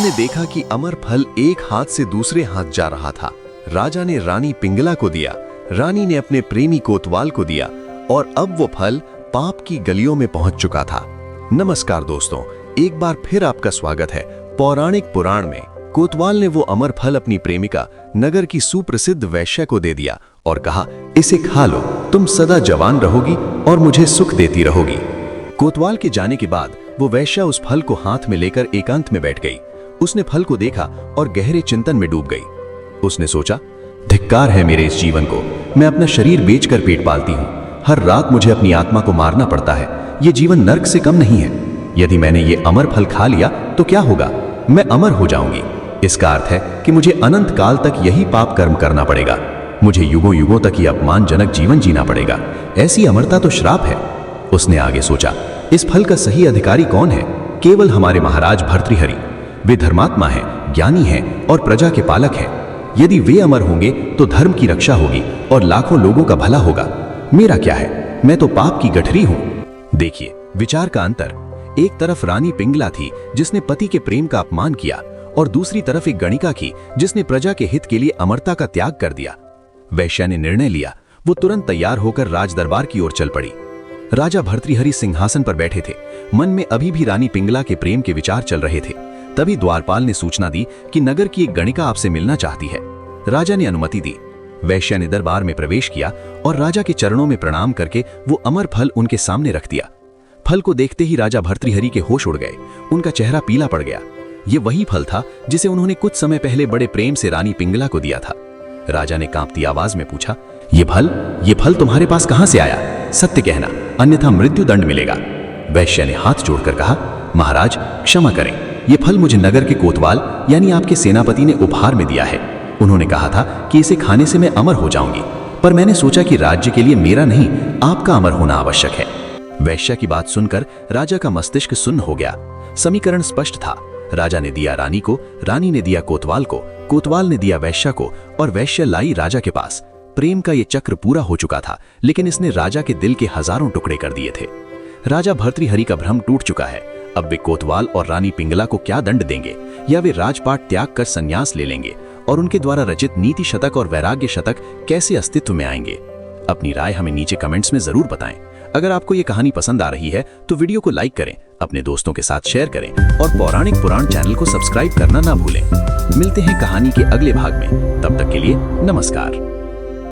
ने देखा कि अमर फल एक हाथ से दूसरे हाथ जा रहा था। राजा ने रानी पिंगला को दिया, रानी ने अपने प्रेमी कोतवाल को दिया और अब वो फल पाप की गलियों में पहुंच चुका था। नमस्कार दोस्तों, एक बार फिर आपका स्वागत है पौराणिक पुराण में। कोतवाल ने वो अमर फल अपनी प्रेमिका नगर की सुप्रसिद्ध वैश्या को दे दिया और कहा, इसे खा लो, तुम सदा जवान रहोगी और मुझे सुख देती रहोगी। कोतवाल के जाने के बाद वो वैश्या उस फल को हाथ में लेकर एकांत में बैठ गई। उसने फल को देखा और गहरे चिंतन में डूब गई। उसने सोचा, धिक्कार है मेरे इस जीवन को, मैं अपना शरीर बेचकर पेट पालती हूँ, हर रात मुझे अपनी आत्मा को मारना पड़ता है, ये जीवन नर्क से कम नहीं है। यदि मैंने ये अमर फल खा लिया तो क्या होगा, मैं अमर हो जाऊंगी। इसका अर्थ है कि मुझे अनंत काल तक यही पाप कर्म करना पड़ेगा, मुझे युगों युगों तक ये अपमानजनक जीवन जीना पड़ेगा। ऐसी अमरता तो श्राप है। उसने आगे सोचा, इस फल का सही अधिकारी कौन है? केवल हमारे महाराज भर्तृहरि। वे धर्मात्मा हैं, ज्ञानी हैं और प्रजा के पालक हैं। यदि वे अमर होंगे तो धर्म की रक्षा होगी और लाखों लोगों का भला होगा। मेरा क्या है, मैं तो पाप की गठरी हूं। देखिए विचार का अंतर। एक तरफ रानी पिंगला थी जिसने पति के प्रेम का अपमान किया और दूसरी तरफ एक गणिका थी जिसने प्रजा के हित के लिए अमरता का त्याग कर दिया। वैश्या ने निर्णय लिया। वो तुरंत तैयार होकर राज दरबार की ओर चल पड़ी। राजा भर्तृहरि सिंहासन पर बैठे थे। मन में अभी भी रानी पिंगला के प्रेम के विचार चल रहे थे। तभी द्वारपाल ने सूचना दी कि नगर की एक गणिका आपसे मिलना चाहती है। राजा ने अनुमति दी। वैश्या ने दरबार में प्रवेश किया और राजा के चरणों में प्रणाम करके वो अमर फल उनके सामने रख दिया। फल को देखते ही राजा भर्तृहरि के होश उड़ गए। उनका चेहरा पीला पड़ गया। ये वही फल था जिसे उन्होंने कुछ समय पहले बड़े प्रेम से रानी पिंगला को दिया था। राजा ने कांपती आवाज में पूछा, ये फल तुम्हारे पास कहां से आया? सत्य कहना, अन्यथा मृत्यु दंड मिलेगा। वैश्या ने हाथ जोड़कर कहा, महाराज क्षमा करें, ये फल मुझे नगर के कोतवाल यानी आपके सेनापति ने उपहार में दिया है। उन्होंने कहा था कि इसे खाने से मैं अमर हो जाऊंगी, पर मैंने सोचा कि राज्य के लिए मेरा नहीं, आपका अमर होना आवश्यक है। वैश्या की बात सुनकर राजा का मस्तिष्क सुन्न हो गया। समीकरण स्पष्ट था। राजा ने दिया रानी को, रानी ने दिया कोतवाल को, कोतवाल ने दिया वैश्या को और वैश्या लाई राजा के पास। प्रेम का ये चक्र पूरा हो चुका था, लेकिन इसने राजा के दिल के हजारों टुकड़े कर दिए थे। राजा भर्तृहरि का भ्रम टूट चुका है। अब वे कोतवाल और रानी पिंगला को क्या दंड देंगे, या वे राजपाट त्याग कर संन्यास ले लेंगे और उनके द्वारा रचित नीति शतक और वैराग्य शतक कैसे अस्तित्व में आएंगे? अपनी राय हमें नीचे कमेंट्स में जरूर बताएं। अगर आपको ये कहानी पसंद आ रही है तो वीडियो को लाइक करें, अपने दोस्तों के साथ शेयर करें और पौराणिक पुराण चैनल को सब्सक्राइब करना ना भूलें। मिलते हैं कहानी के अगले भाग में। तब तक के लिए नमस्कार।